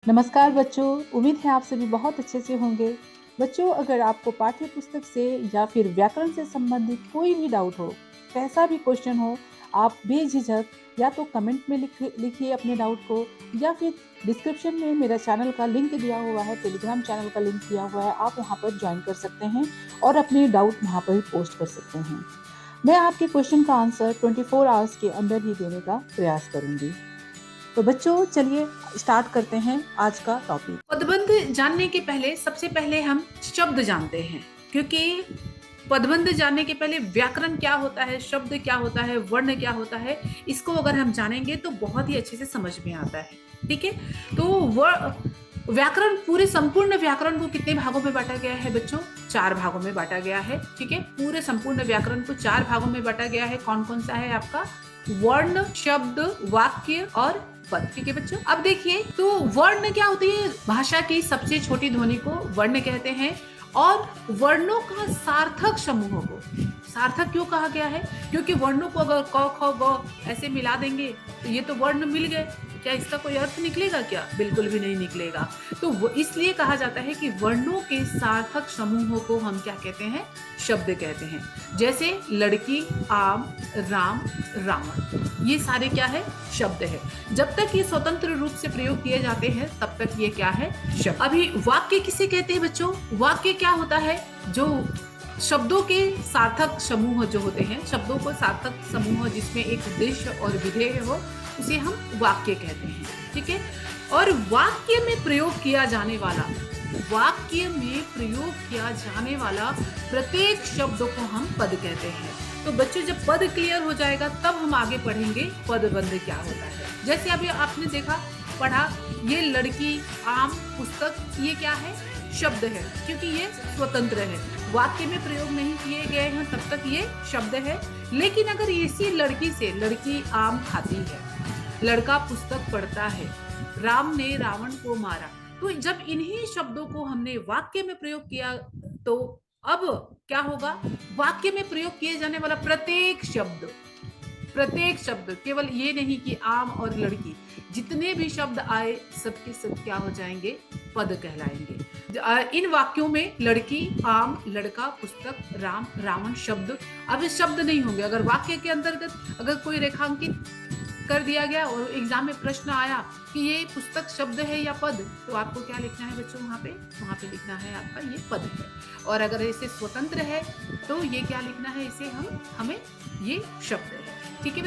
नमस्कार बच्चों, उम्मीद है आप सभी बहुत अच्छे से होंगे। बच्चों, अगर आपको पाठ्य पुस्तक से या फिर व्याकरण से संबंधित कोई भी डाउट हो, कैसा भी क्वेश्चन हो, आप बेझिझक या तो कमेंट में लिखिए अपने डाउट को, या फिर डिस्क्रिप्शन में मेरा चैनल का लिंक दिया हुआ है, टेलीग्राम चैनल का लिंक दिया हुआ है, आप वहाँ पर ज्वाइन कर सकते हैं और अपने डाउट वहाँ पर पोस्ट कर सकते हैं। मैं आपके क्वेश्चन का आंसर 24 आवर्स के अंदर ही देने का प्रयास करूंगी। तो बच्चों, चलिए स्टार्ट करते हैं आज का टॉपिक। पदबंध जानने के पहले सबसे पहले हम शब्द जानते हैं, क्योंकि पदबंध जानने के पहले व्याकरण क्या होता है, शब्द क्या होता है, वर्ण क्या होता है, इसको अगर हम जानेंगे तो बहुत ही अच्छे से समझ में आता है। ठीक है, तो व्याकरण, पूरे संपूर्ण व्याकरण को कितने भागों में बांटा गया है बच्चों? 4 भागों में बांटा गया है। ठीक है, पूरे संपूर्ण व्याकरण को 4 भागों में बांटा गया है। कौन कौन सा है आपका? वर्ण, शब्द, वाक्य और पद। ठीक है बच्चों, अब देखिए, तो वर्ण क्या होती है? भाषा की सबसे छोटी ध्वनि को वर्ण कहते हैं, और वर्णों का सार्थक समूह को सार्थक क्यों कहा गया है? क्योंकि वर्णों को अगर क ख ग ऐसे मिला देंगे तो ये तो वर्ण मिल गए, क्या इसका कोई अर्थ निकलेगा? क्या, बिल्कुल भी नहीं निकलेगा। तो वो इसलिए कहा जाता है कि वर्णों के सार्थक समूहों को हम क्या कहते हैं? शब्द कहते हैं। जैसे लड़की, आम, राम, रावण, ये सारे क्या है? शब्द है। जब तक ये स्वतंत्र रूप से प्रयोग किए जाते हैं तब तक ये क्या है? शब्द। अभी वाक्य किसे कहते हैं बच्चों? वाक्य क्या होता है? जो शब्दों के सार्थक समूह जो होते हैं, शब्दों को सार्थक समूह जिसमें एक उद्देश्य और विधेय हो, उसे हम वाक्य कहते हैं। ठीक है, और वाक्य में प्रयोग किया जाने वाला प्रत्येक शब्द को हम पद कहते हैं। तो बच्चों, जब पद क्लियर हो जाएगा तब हम आगे पढ़ेंगे पदबंध क्या होता है। जैसे अभी आपने देखा, पढ़ा, ये लड़की, आम, पुस्तक, ये क्या है? शब्द है, क्योंकि ये स्वतंत्र है, वाक्य में प्रयोग नहीं किए गए हैं, तब तक ये शब्द है। लेकिन अगर इसी लड़की से, लड़की आम खाती है, लड़का पुस्तक पढ़ता है, राम ने रावण को मारा, तो जब इन्हीं शब्दों को हमने वाक्य में प्रयोग किया तो अब क्या होगा? वाक्य में प्रयोग किए जाने वाला प्रत्येक शब्द, केवल ये नहीं कि आम और लड़की, जितने भी शब्द आए सबके सब क्या हो जाएंगे? पद कहलाएंगे। इन वाक्यों में लड़की, आम, लड़का, पुस्तक, राम, रावण शब्द, अब शब्द नहीं होंगे। अगर वाक्य के अंतर्गत अगर कोई रेखांकित कर दिया गया और एग्जाम में प्रश्न आया कि ये पुस्तक शब्द है या पद, तो आपको क्या लिखना है बच्चों? वहाँ पे लिखना है आपका ये पद है। और अगर इसे स्वतंत्र है तो ये क्या लिखना है? इसे हमें ये शब्द है। ठीक है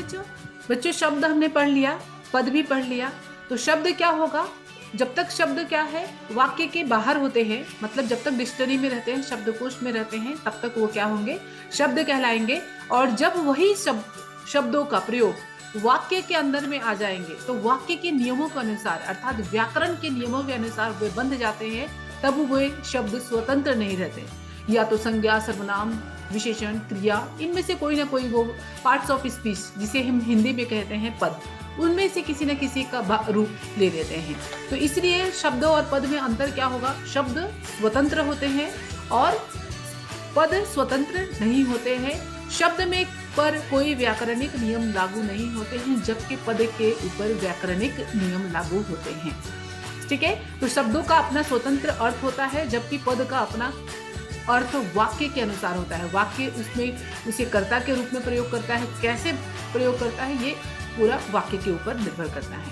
बच्चों, शब्द हमने पढ़ लिया, पद भी पढ़ लिया। तो शब्द क्या होगा? जब तक शब्द क्या है? वाक्य के बाहर होते हैं, मतलब जब तक डिक्शनरी में रहते हैं, शब्दकोश में रहते हैं, तब तक वो क्या होंगे? शब्द कहलाएंगे। और जब वही शब्दों का प्रयोग वाक्य के अंदर में आ जाएंगे तो वाक्य के नियमों के अनुसार, अर्थात व्याकरण के नियमों के अनुसार वे बंध जाते हैं, तब वे शब्द स्वतंत्र नहीं रहते। या तो संज्ञा, सर्वनाम, विशेषण, क्रिया, इनमें से कोई ना कोई, वो पार्ट्स ऑफ स्पीच जिसे हम हिंदी में कहते हैं पद, उनमें से किसी न किसी का रूप ले लेते हैं। तो इसलिए शब्दों और पद में अंतर क्या होगा? शब्द स्वतंत्र होते हैं और पद स्वतंत्र नहीं होते हैं। शब्द में पर कोई व्याकरणिक नियम लागू नहीं होते हैं, जबकि पद के ऊपर व्याकरणिक नियम लागू होते हैं। ठीक है, तो शब्दों का अपना स्वतंत्र अर्थ होता है, जबकि पद का अपना अर्थ वाक्य के अनुसार होता है। वाक्य उसमें उसे कर्ता के रूप में प्रयोग करता है, कैसे प्रयोग करता है ये पूरा वाक्य के ऊपर निर्भर करता है।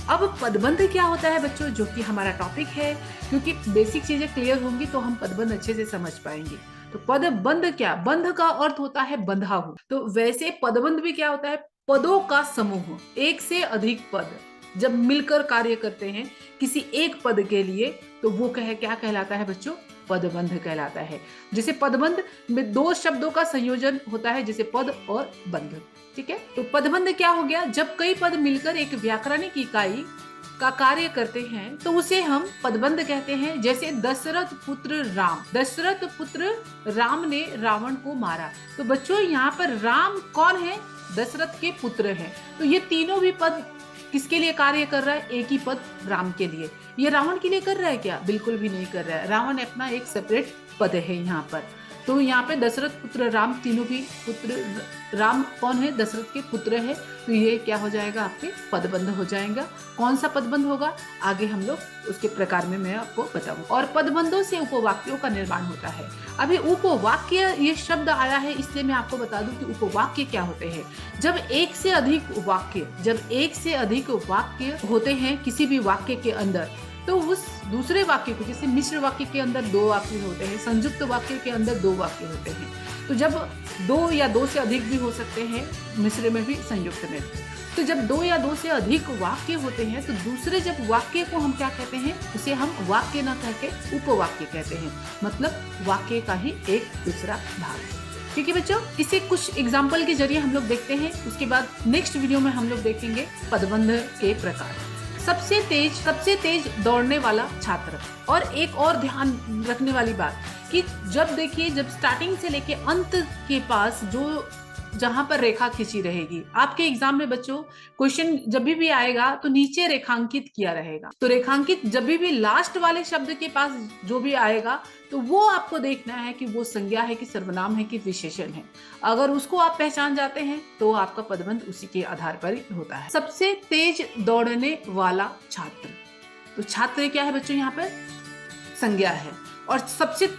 अब पदबंध क्या होता है बच्चों, जो कि हमारा टॉपिक है, क्योंकि बेसिक चीजें क्लियर होंगी तो हम पदबंध अच्छे से समझ पाएंगे। तो पदबंध क्या? बंध का अर्थ होता है बंधा हुआ। तो वैसे पदबंध भी क्या होता है? पदों का समूह, एक से अधिक पद जब मिलकर कार्य करते हैं किसी एक पद के लिए, तो वो क्या कहलाता है बच्चों? पदबंध कहलाता है। जैसे पदबंध में 2 शब्दों का संयोजन होता है, जैसे पद और बंध। ठीक है, तो पदबंध क्या हो गया? जब कई पद मिलकर एक व्याकरणिक इकाई का कार्य करते हैं तो उसे हम पदबंध कहते हैं। जैसे दशरथ पुत्र राम ने रावण को मारा। तो बच्चों, यहाँ पर राम कौन है? दशरथ के पुत्र हैं। तो ये तीनों भी पद किसके लिए कार्य कर रहा है? एक ही पद राम के लिए। ये रावण के लिए कर रहा है क्या? बिल्कुल भी नहीं कर रहा है। रावण अपना एक सेपरेट पद है यहाँ पर। तो यहाँ पे दशरथ पुत्र राम, तीनों भी पुत्र, राम कौन है? दशरथ के पुत्र है। तो ये क्या हो जाएगा? आपके पदबंध हो जाएगा। कौन सा पदबंध होगा आगे हम लोग उसके प्रकार में मैं आपको बताऊँ। और पदबंधों से उपवाक्यों का निर्माण होता है। अभी उपवाक्य ये शब्द आया है, इसलिए मैं आपको बता दूं कि उपवाक्य क्या होते हैं। जब एक से अधिक वाक्य होते हैं किसी भी वाक्य के अंदर, तो उस दूसरे वाक्य को, जैसे मिश्र वाक्य के अंदर 2 वाक्य होते हैं, संयुक्त वाक्य के अंदर 2 वाक्य होते हैं। तो जब 2 या 2 से अधिक भी हो सकते हैं, मिश्र में भी संयुक्त में। तो जब 2 या 2 से अधिक वाक्य होते हैं तो दूसरे जब वाक्य को हम क्या कहते हैं? उसे हम वाक्य न कह के उपवाक्य कहते हैं। मतलब वाक्य का ही एक दूसरा भाग। ठीक है बच्चों, इसे कुछ एग्जाम्पल के जरिए हम लोग देखते हैं। उसके बाद नेक्स्ट वीडियो में हम लोग देखेंगे पदबंध के प्रकार। सबसे तेज दौड़ने वाला छात्र। और एक और ध्यान रखने वाली बात कि जब देखिए, जब स्टार्टिंग से लेके अंत के पास जो जहां पर रेखा खींची रहेगी, आपके एग्जाम में बच्चों क्वेश्चन जब भी आएगा तो नीचे रेखांकित किया रहेगा। तो रेखांकित जब भी लास्ट वाले शब्द के पास जो भी आएगा तो वो आपको देखना है कि वो संज्ञा है कि सर्वनाम है कि विशेषण है। अगर उसको आप पहचान जाते हैं तो आपका पदबंध उसी के आधार पर ही होता है। सबसे तेज दौड़ने वाला छात्र। तो छात्र क्या है बच्चों? यहाँ पर संज्ञा है। और सबसे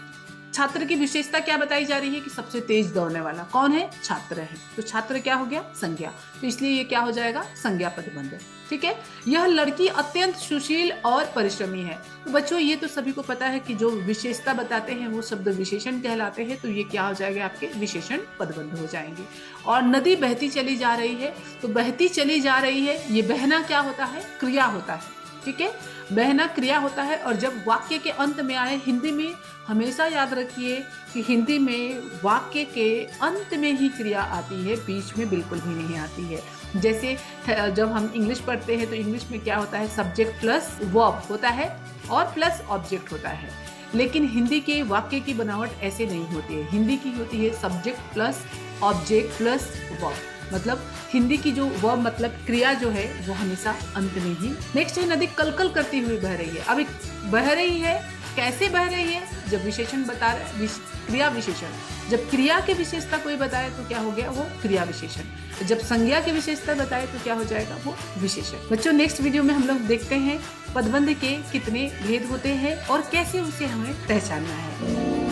छात्र की विशेषता क्या बताई जा रही है कि सबसे तेज दौड़ने वाला कौन है? छात्र है। तो छात्र क्या हो गया? संज्ञा। तो इसलिए ये क्या हो जाएगा? संज्ञा पदबंध। ठीक है। यह लड़की अत्यंत सुशील और परिश्रमी है। तो बच्चों ये तो सभी को पता है कि जो विशेषता बताते हैं वो शब्द विशेषण कहलाते हैं। तो ये क्या हो जाएगा? आपके विशेषण पदबंध हो जाएंगे। और नदी बहती चली जा रही है। तो बहती चली जा रही है, ये बहना क्या होता है? क्रिया होता है। ठीक है, बहना क्रिया होता है। और जब वाक्य के अंत में आए, हिंदी में हमेशा याद रखिए कि हिंदी में वाक्य के अंत में ही क्रिया आती है, बीच में बिल्कुल भी नहीं आती है। जैसे जब हम इंग्लिश पढ़ते हैं तो इंग्लिश में क्या होता है? सब्जेक्ट प्लस वर्ब होता है और प्लस ऑब्जेक्ट होता है। लेकिन हिंदी के वाक्य की बनावट ऐसे नहीं होती है। हिंदी की होती है subject plus object plus verb. मतलब हिंदी की जो वर्ब मतलब क्रिया जो है वो हमेशा अंत में ही। नेक्स्ट है नदी कलकल करती हुई बह रही है। अब बह रही है, कैसे बह रही है? जब विशेषण बता रहे, क्रिया विशेषण। जब क्रिया की विशेषता कोई बताए तो क्या हो गया? वो क्रिया विशेषण। जब संज्ञा की विशेषता बताए तो क्या हो जाएगा? वो विशेषण। बच्चों नेक्स्ट वीडियो में हम लोग देखते हैं पदबंध के कितने भेद होते हैं और कैसे उसे हमें पहचानना है।